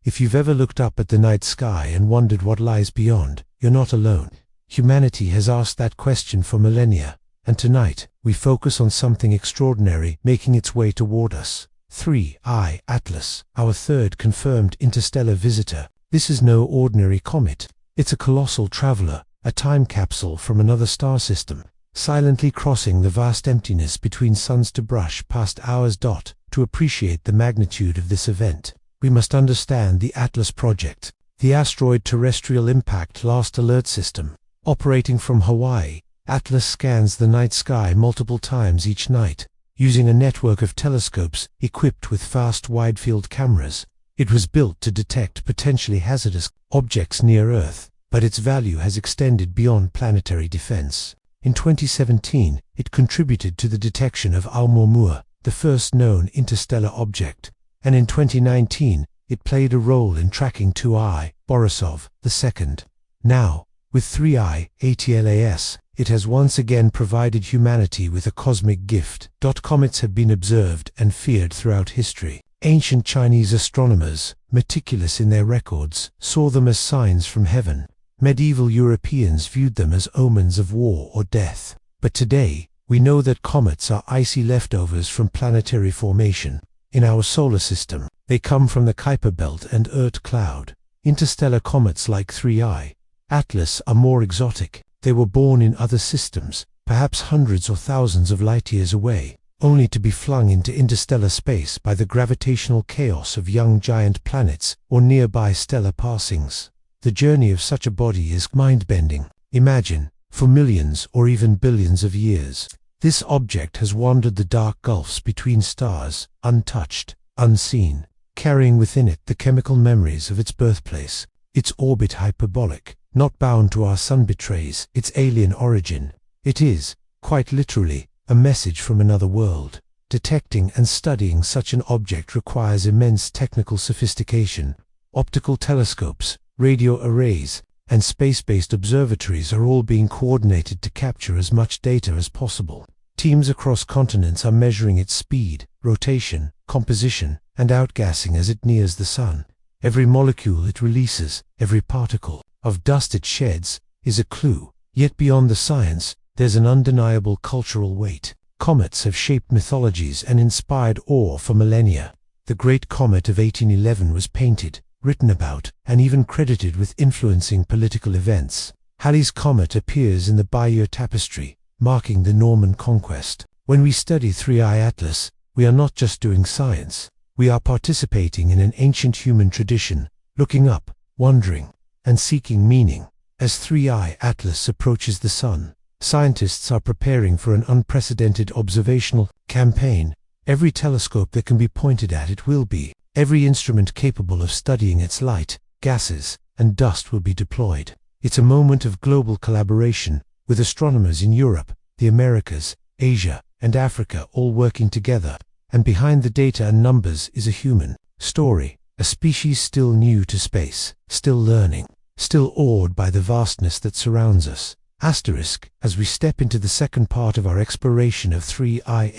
If you've ever looked up at the night sky and wondered what lies beyond, you're not alone. Humanity has asked that question for millennia, and tonight, we focus on something extraordinary making its way toward us. 3I Atlas, our third confirmed interstellar visitor. This is no ordinary comet. It's a colossal traveler, a time capsule from another star system, silently crossing the vast emptiness between suns to brush past ours. To appreciate the magnitude of this event, we must understand the Atlas project, the asteroid terrestrial impact last alert system. Operating from Hawaii, Atlas scans the night sky multiple times each night, using a network of telescopes equipped with fast wide-field cameras. It was built to detect potentially hazardous objects near Earth, but its value has extended beyond planetary defense. In 2017, it contributed to the detection of Oumuamua, the first known interstellar object, and in 2019, it played a role in tracking 2I Borisov, the second. Now, with 3I Atlas, it has once again provided humanity with a cosmic gift. Comets have been observed and feared throughout history. Ancient Chinese astronomers, meticulous in their records, saw them as signs from heaven. Medieval Europeans viewed them as omens of war or death. But today, we know that comets are icy leftovers from planetary formation. In our solar system, they come from the Kuiper Belt and Oort cloud. Interstellar comets like 3I Atlas are more exotic. They were born in other systems, perhaps hundreds or thousands of light-years away, only to be flung into interstellar space by the gravitational chaos of young giant planets or nearby stellar passings. The journey of such a body is mind-bending. Imagine, for millions or even billions of years, this object has wandered the dark gulfs between stars, untouched, unseen, carrying within it the chemical memories of its birthplace. Its orbit hyperbolic, not bound to our sun, betrays its alien origin. It is, quite literally, a message from another world. Detecting and studying such an object requires immense technical sophistication. Optical telescopes, radio arrays, and space-based observatories are all being coordinated to capture as much data as possible. Teams across continents are measuring its speed, rotation, composition, and outgassing as it nears the sun. Every molecule it releases, every particle of dust it sheds, is a clue. Yet beyond the science, there's an undeniable cultural weight. Comets have shaped mythologies and inspired awe for millennia. The Great Comet of 1811 was painted, written about, and even credited with influencing political events. Halley's Comet appears in the Bayeux Tapestry, marking the Norman conquest. When we study 3I Atlas, we are not just doing science. We are participating in an ancient human tradition, looking up, wondering, and seeking meaning. As 3I Atlas approaches the sun, scientists are preparing for an unprecedented observational campaign. Every telescope that can be pointed at it will be. Every instrument capable of studying its light, gases, and dust will be deployed. It's a moment of global collaboration, with astronomers in Europe, the Americas, Asia, and Africa all working together. And behind the data and numbers is a human story, a species still new to space, still learning, still awed by the vastness that surrounds us. As we step into the second part of our exploration of 3I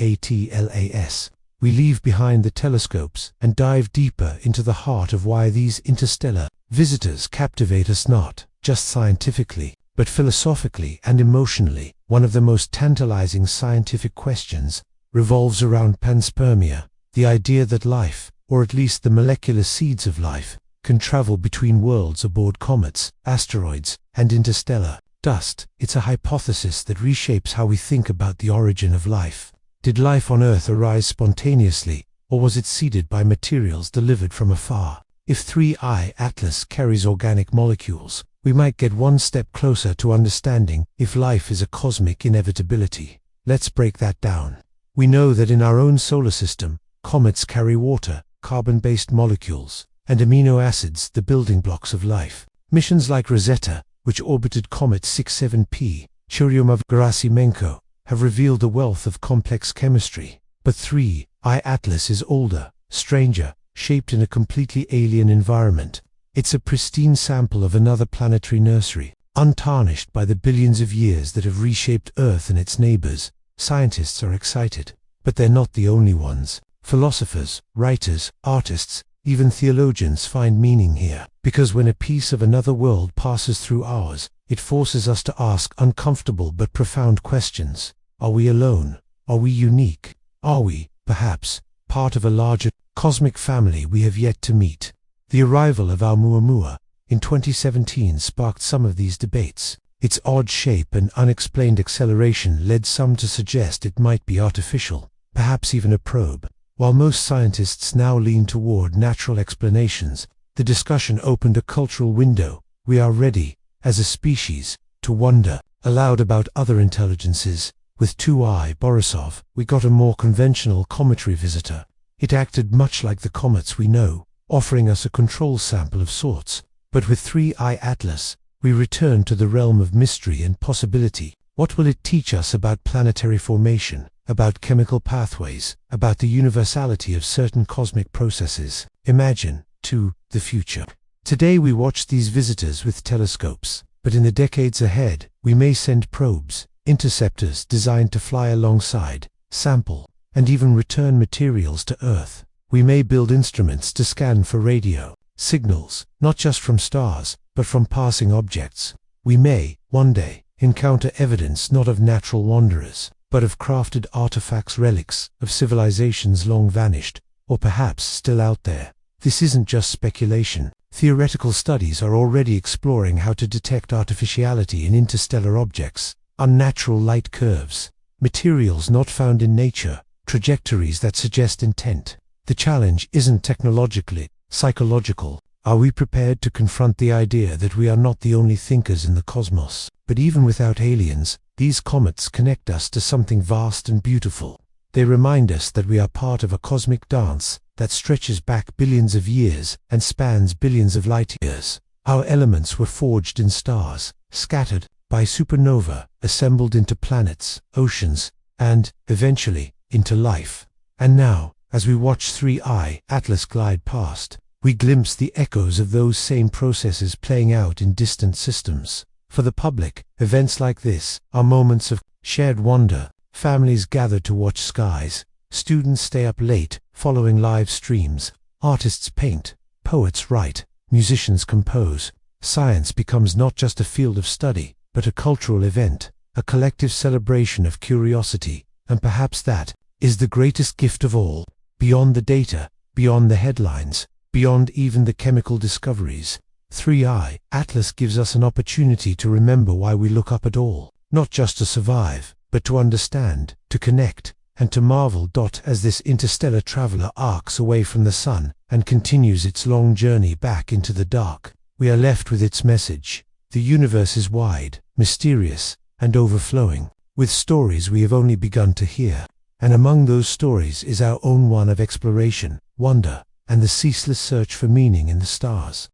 Atlas, we leave behind the telescopes and dive deeper into the heart of why these interstellar visitors captivate us, not just scientifically, but philosophically and emotionally. One of the most tantalizing scientific questions revolves around panspermia, the idea that life, or at least the molecular seeds of life, can travel between worlds aboard comets, asteroids, and interstellar dust. It's a hypothesis that reshapes how we think about the origin of life. Did life on Earth arise spontaneously, or was it seeded by materials delivered from afar? If 3I Atlas carries organic molecules, we might get one step closer to understanding if life is a cosmic inevitability. Let's break that down. We know that in our own solar system, comets carry water, carbon-based molecules, and amino acids, the building blocks of life. Missions like Rosetta, which orbited Comet 67P, Churyumov-Gerasimenko, have revealed a wealth of complex chemistry. But 3I Atlas is older, stranger, shaped in a completely alien environment. It's a pristine sample of another planetary nursery, untarnished by the billions of years that have reshaped Earth and its neighbors. Scientists are excited, but they're not the only ones. Philosophers, writers, artists, Even theologians find meaning here, because when a piece of another world passes through ours, it forces us to ask uncomfortable but profound questions. Are we alone? Are we unique? Are we, perhaps, part of a larger cosmic family we have yet to meet? The arrival of Oumuamua in 2017 sparked some of these debates. Its odd shape and unexplained acceleration led some to suggest it might be artificial, perhaps even a probe. While most scientists now lean toward natural explanations, the discussion opened a cultural window. We are ready, as a species, to wonder aloud about other intelligences. With 2I Borisov, we got a more conventional cometary visitor. It acted much like the comets we know, offering us a control sample of sorts. But with 3I Atlas, we return to the realm of mystery and possibility. What will it teach us about planetary formation, about chemical pathways, about the universality of certain cosmic processes? Imagine, too, the future. Today we watch these visitors with telescopes, but in the decades ahead, we may send probes, interceptors designed to fly alongside, sample, and even return materials to Earth. We may build instruments to scan for radio signals, not just from stars, but from passing objects. We may, one day, encounter evidence not of natural wanderers, but of crafted artifacts, relics of civilizations long vanished, or perhaps still out there. This isn't just speculation. Theoretical studies are already exploring how to detect artificiality in interstellar objects, unnatural light curves, materials not found in nature, trajectories that suggest intent. The challenge isn't technologically, psychological. Are we prepared to confront the idea that we are not the only thinkers in the cosmos? But even without aliens, these comets connect us to something vast and beautiful. They remind us that we are part of a cosmic dance that stretches back billions of years and spans billions of light years. Our elements were forged in stars, scattered by supernova, assembled into planets, oceans, and, eventually, into life. And now, as we watch 3I Atlas glide past, we glimpse the echoes of those same processes playing out in distant systems. For the public, events like this are moments of shared wonder. Families gather to watch skies, students stay up late following live streams, artists paint, poets write, musicians compose. Science becomes not just a field of study, but a cultural event, a collective celebration of curiosity, and perhaps that is the greatest gift of all. Beyond the data, beyond the headlines, beyond even the chemical discoveries, 3I Atlas gives us an opportunity to remember why we look up at all, not just to survive, but to understand, to connect, and to marvel. As this interstellar traveler arcs away from the sun and continues its long journey back into the dark, we are left with its message. The universe is wide, mysterious, and overflowing with stories we have only begun to hear. And among those stories is our own one of exploration, wonder, and the ceaseless search for meaning in the stars.